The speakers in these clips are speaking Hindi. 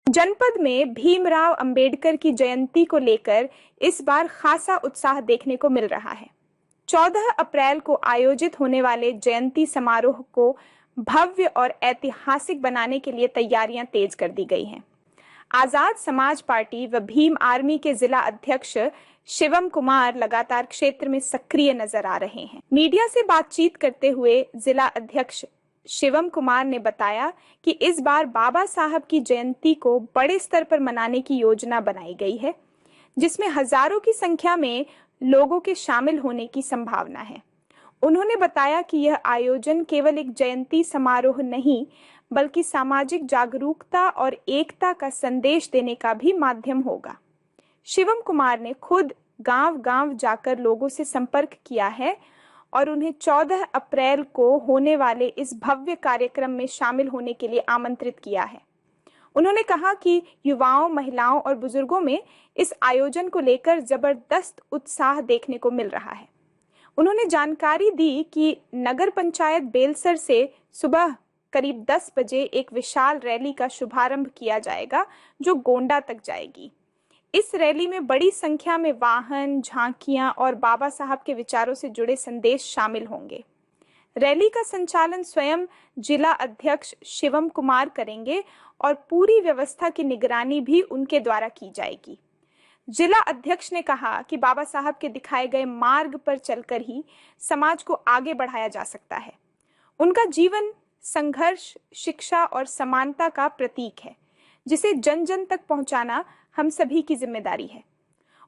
जनपद में भीमराव अंबेडकर की जयंती को लेकर इस बार खासा उत्साह देखने को मिल रहा है। 14 अप्रैल को आयोजित होने वाले जयंती समारोह को भव्य और ऐतिहासिक बनाने के लिए तैयारियां तेज कर दी गई हैं। आजाद समाज पार्टी व भीम आर्मी के जिला अध्यक्ष शिवम कुमार लगातार क्षेत्र में सक्रिय नजर आ रहे हैं। मीडिया से बातचीत करते हुए जिला अध्यक्ष शिवम कुमार ने बताया कि इस बार बाबा साहब की जयंती को बड़े स्तर पर मनाने की योजना बनाई गई है, जिसमें हजारों की संख्या में लोगों के शामिल होने की संभावना है। उन्होंने बताया कि यह आयोजन केवल एक जयंती समारोह नहीं, बल्कि सामाजिक जागरूकता और एकता का संदेश देने का भी माध्यम होगा। शिवम कुमार ने खुद गांव-गांव जाकर लोगों से संपर्क किया है और उन्हें 14 अप्रैल को होने वाले इस भव्य कार्यक्रम में शामिल होने के लिए आमंत्रित किया है। उन्होंने कहा कि युवाओं, महिलाओं और बुजुर्गों में इस आयोजन को लेकर जबरदस्त उत्साह देखने को मिल रहा है। उन्होंने जानकारी दी कि नगर पंचायत बेलसर से सुबह करीब 10 बजे एक विशाल रैली का शुभारंभ किया जाएगा, जो गोंडा तक जाएगी। इस रैली में बड़ी संख्या में वाहन, झांकियां और बाबा साहब के विचारों से जुड़े संदेश शामिल होंगे। रैली का संचालन स्वयं जिला अध्यक्ष शिवम कुमार करेंगे और पूरी व्यवस्था की निगरानी भी उनके द्वारा की जाएगी। जिला अध्यक्ष ने कहा कि बाबा साहब के दिखाए गए मार्ग पर चलकर ही समाज को आगे बढ़ाया जा सकता है। उनका जीवन संघर्ष, शिक्षा और समानता का प्रतीक है, जिसे जन जन तक पहुंचाना हम सभी की जिम्मेदारी है।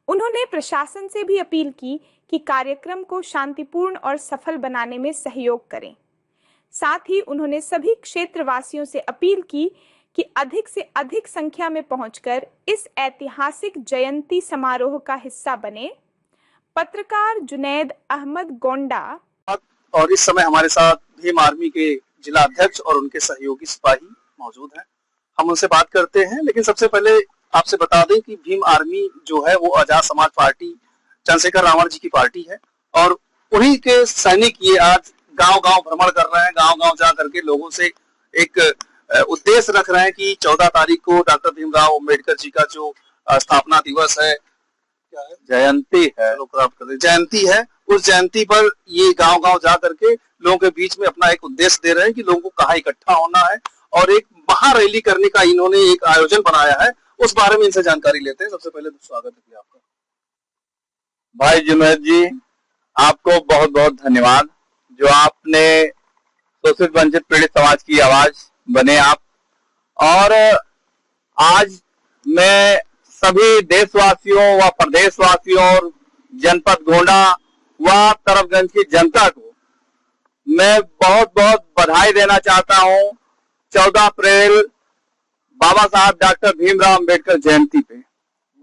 उन्होंने प्रशासन से भी अपील की कि कार्यक्रम को शांतिपूर्ण और सफल बनाने में सहयोग करें। साथ ही उन्होंने सभी क्षेत्रवासियों से अपील की कि अधिक से अधिक संख्या में पहुंचकर इस ऐतिहासिक जयंती समारोह का हिस्सा बने। पत्रकार जुनैद अहमद गोंडा। और इस समय हमारे साथ भीम आर्मी के जिला अध्यक्ष और उनके सहयोगी सिपाही मौजूद हैं। हम उनसे बात करते हैं, लेकिन सबसे पहले आपसे बता दें कि भीम आर्मी जो है वो आजाद समाज पार्टी चंद्रशेखर रावण जी की पार्टी है और उन्हीं के सैनिक ये आज गांव-गांव भ्रमण कर रहे हैं। गांव-गांव जा करके लोगों से एक उद्देश्य रख रहे हैं कि 14 तारीख को डॉक्टर भीमराव अंबेडकर जी का जो स्थापना दिवस है, क्या है, जयंती है, उस जयंती पर ये गांव-गांव जा करके लोगों के बीच में अपना एक उद्देश्य दे रहे हैं कि लोगों को कहाँ इकट्ठा होना है और एक महारैली करने का इन्होंने एक आयोजन बनाया है। उस बारे में इनसे जानकारी लेते हैं। सबसे पहले तो स्वागत है आपका। भाई जुनैद जी, आपको बहुत बहुत धन्यवाद जो आपने शोषित वंचित पीड़ित समाज की आवाज बने आप। और आज मैं सभी देशवासियों व प्रदेशवासियों और जनपद गोंडा व तरफगंज की जनता को मैं बहुत बहुत बधाई देना चाहता हूं 14 अप्रैल बाबा साहब डॉक्टर भीमराव अंबेडकर जयंती पे।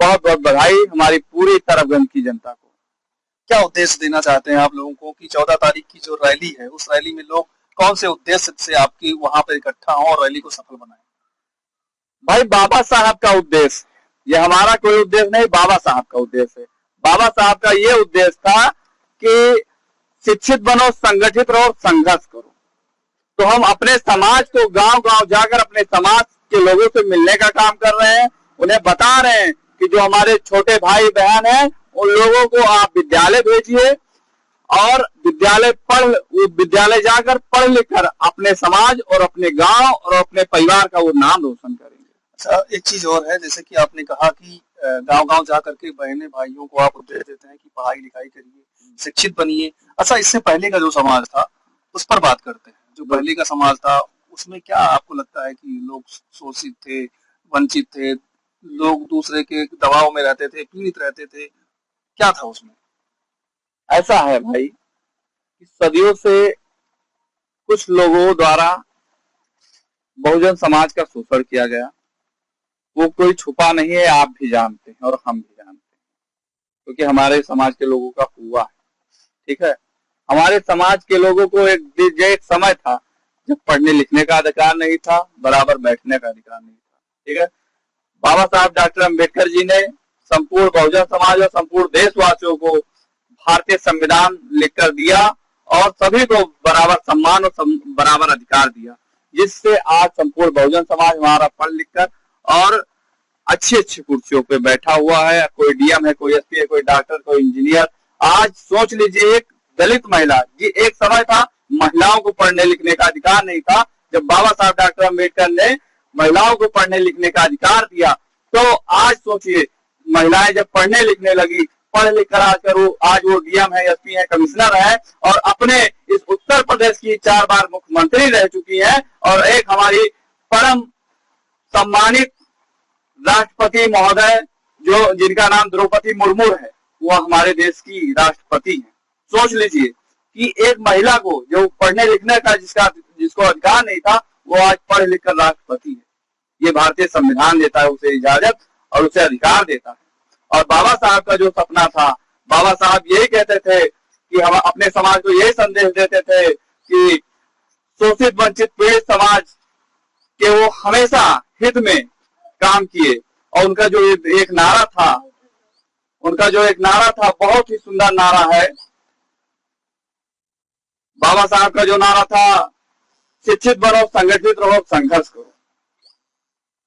बहुत बहुत बधाई हमारी पूरी तरफगंज की जनता को। क्या उद्देश्य देना चाहते हैं आप लोगों को कि 14 तारीख की जो रैली है, उस रैली में लोग कौन से उद्देश्य से आपकी वहां पर इकट्ठा हो और रैली को सफल बनाए? भाई, बाबा साहब का उद्देश्य, ये हमारा कोई उद्देश्य नहीं, बाबा साहब का उद्देश्य है। बाबा साहब का ये उद्देश्य था कि शिक्षित बनो, संगठित रहो, संघर्ष करो। तो हम अपने समाज को गांव-गांव जाकर अपने समाज के लोगों से मिलने का काम कर रहे हैं। उन्हें बता रहे हैं कि जो हमारे छोटे भाई बहन हैं, उन लोगों को आप विद्यालय भेजिए और विद्यालय जाकर पढ़ लिख कर अपने समाज और अपने गांव और अपने परिवार का वो नाम रोशन करेंगे। अच्छा, एक चीज और है, जैसे कि आपने कहा कि गांव-गांव जा करके बहने भाइयों को आप उपदेश देते हैं कि पढ़ाई लिखाई करिए, शिक्षित बनिए। अच्छा, इससे पहले का जो समाज था उस पर बात करते हैं। जो पहले का समाज था उसमें क्या आपको लगता है कि लोग शोषित थे, वंचित थे, लोग दूसरे के दबाव में रहते थे, पीड़ित रहते थे, क्या था उसमें? ऐसा है भाई कि सदियों से कुछ लोगों द्वारा बहुजन समाज का शोषण किया गया। वो कोई छुपा नहीं है, आप भी जानते हैं और हम भी जानते हैं, क्योंकि हमारे समाज के लोगों का हुआ है। ठीक है, हमारे समाज के लोगों को एक समय था जब पढ़ने लिखने का अधिकार नहीं था, बराबर बैठने का अधिकार नहीं था। ठीक है, बाबा साहब डॉक्टर अंबेडकर जी ने संपूर्ण बहुजन समाज और संपूर्ण देशवासियों को भारतीय संविधान लिखकर दिया और सभी को बराबर सम्मान और बराबर अधिकार दिया, जिससे आज संपूर्ण बहुजन समाज हमारा पढ़ लिख कर और अच्छी अच्छी कुर्सियों पे बैठा हुआ है, कोई डीएम है, कोई एसपी है, कोई डॉक्टर, कोई इंजीनियर। आज सोच लीजिए, एक दलित महिला, ये एक समय था महिलाओं को पढ़ने लिखने का अधिकार नहीं था, जब बाबा साहब डॉक्टर अम्बेडकर ने महिलाओं को पढ़ने लिखने का अधिकार दिया, तो आज सोचिए महिलाएं जब पढ़ने लिखने लगी, पढ़ लिख कर आज वो डीएम है, एसपी है, कमिश्नर है, और अपने इस उत्तर प्रदेश की 4 बार मुख्यमंत्री रह चुकी है, और एक हमारी परम सम्मानित राष्ट्रपति महोदय जिनका नाम द्रौपदी मुर्मू है, वो हमारे देश की राष्ट्रपति है। सोच लीजिए कि एक महिला को जो पढ़ने लिखने का जिसको अधिकार नहीं था, वो आज पढ़ लिख कर राष्ट्रपति है। ये भारतीय संविधान देता है उसे इजाजत और उसे अधिकार देता है। और बाबा साहब का जो सपना था, बाबा साहब यही कहते थे कि हम अपने समाज को यही संदेश देते थे कि शोषित वंचित पीड़ित समाज के वो हमेशा हित में काम किए। और उनका जो एक नारा था, बहुत ही सुंदर नारा है। बाबा साहब का जो नारा था, शिक्षित बनो, संगठित रहो, संघर्ष करो।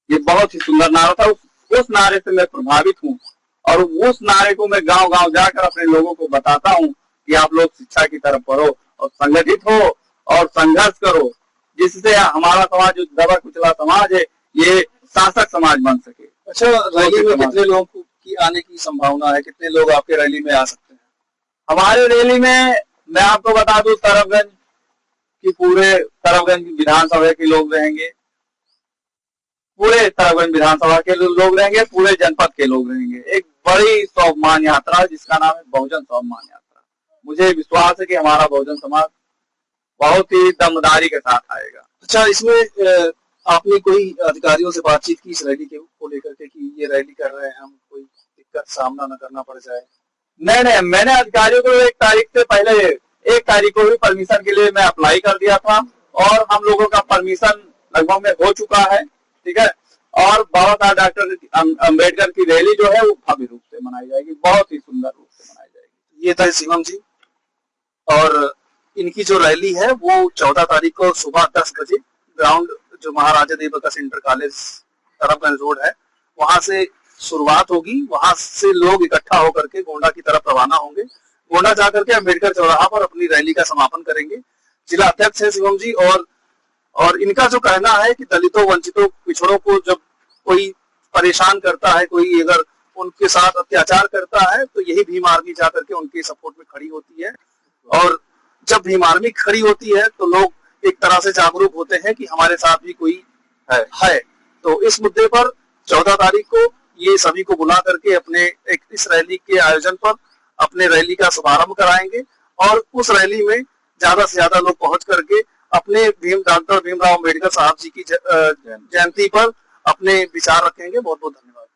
ये बहुत ही सुंदर नारा था। उस नारे से मैं प्रभावित हूँ, और उस नारे को मैं गांव गांव जाकर अपने लोगों को बताता हूँ कि आप लोग शिक्षा की तरफ बढ़ो और संगठित हो और संघर्ष करो, जिससे हमारा समाज जो दबा कुचला समाज है, ये शासक समाज बन सके। अच्छा, रैली में कितने लोगों की आने की संभावना है? कितने लोग आपके रैली में आ सकते हैं? हमारे रैली में मैं आपको बता दूं, तरफगंज विधानसभा के लोग रहेंगे, पूरे तरफगंज विधानसभा के लोग रहेंगे, पूरे जनपद के लोग रहेंगे। एक बड़ी स्वाभिमान यात्रा जिसका नाम है बहुजन स्वाभिमान यात्रा। मुझे विश्वास है कि हमारा बहुजन समाज बहुत ही दमदारी के साथ आएगा। अच्छा, इसमें आपने कोई अधिकारियों से बातचीत की इस रैली को लेकर के कि ये रैली कर रहे हैं हम, कोई दिक्कत सामना न करना पड़ जाए? नहीं, मैंने अधिकारियों को 1 तारीख को भी परमिशन के लिए मैं अप्लाई कर दिया था, और हम लोगों का परमिशन लगभग में हो चुका है। ठीक है, और बाबा साहब डॉक्टर अम्बेडकर की रैली जो है वो भव्य रूप से मनाई जाएगी, बहुत ही सुंदर रूप से मनाई जाएगी। ये था शिवम जी। और इनकी जो रैली है वो 14 तारीख को सुबह 10 बजे ग्राउंड जो महाराजा Devka inter college Tarafganj road है, वहां से शुरुआत होगी। वहां से लोग इकट्ठा होकर के गोंडा की तरफ रवाना होंगे। गोंडा जाकर के अम्बेडकर चौराहा पर अपनी रैली का समापन करेंगे। जिला अध्यक्ष है शिवम जी, और इनका जो कहना है कि दलितों, वंचितों, पिछड़ों को जब कोई परेशान करता है, कोई अगर उनके साथ अत्याचार करता है, तो यही भीम आर्मी जाकर के उनके सपोर्ट में खड़ी होती है। और जब भीम आर्मी खड़ी होती है तो लोग एक तरह से जागरूक होते हैं कि हमारे साथ भी कोई है। तो इस मुद्दे पर 14 तारीख को ये सभी को बुला करके अपने इस रैली के आयोजन पर अपने रैली का शुभारंभ कराएंगे, और उस रैली में ज्यादा से ज्यादा लोग पहुंच करके अपने डॉक्टर भीमराव अम्बेडकर साहब जी की जयंती पर अपने विचार रखेंगे। बहुत बहुत धन्यवाद।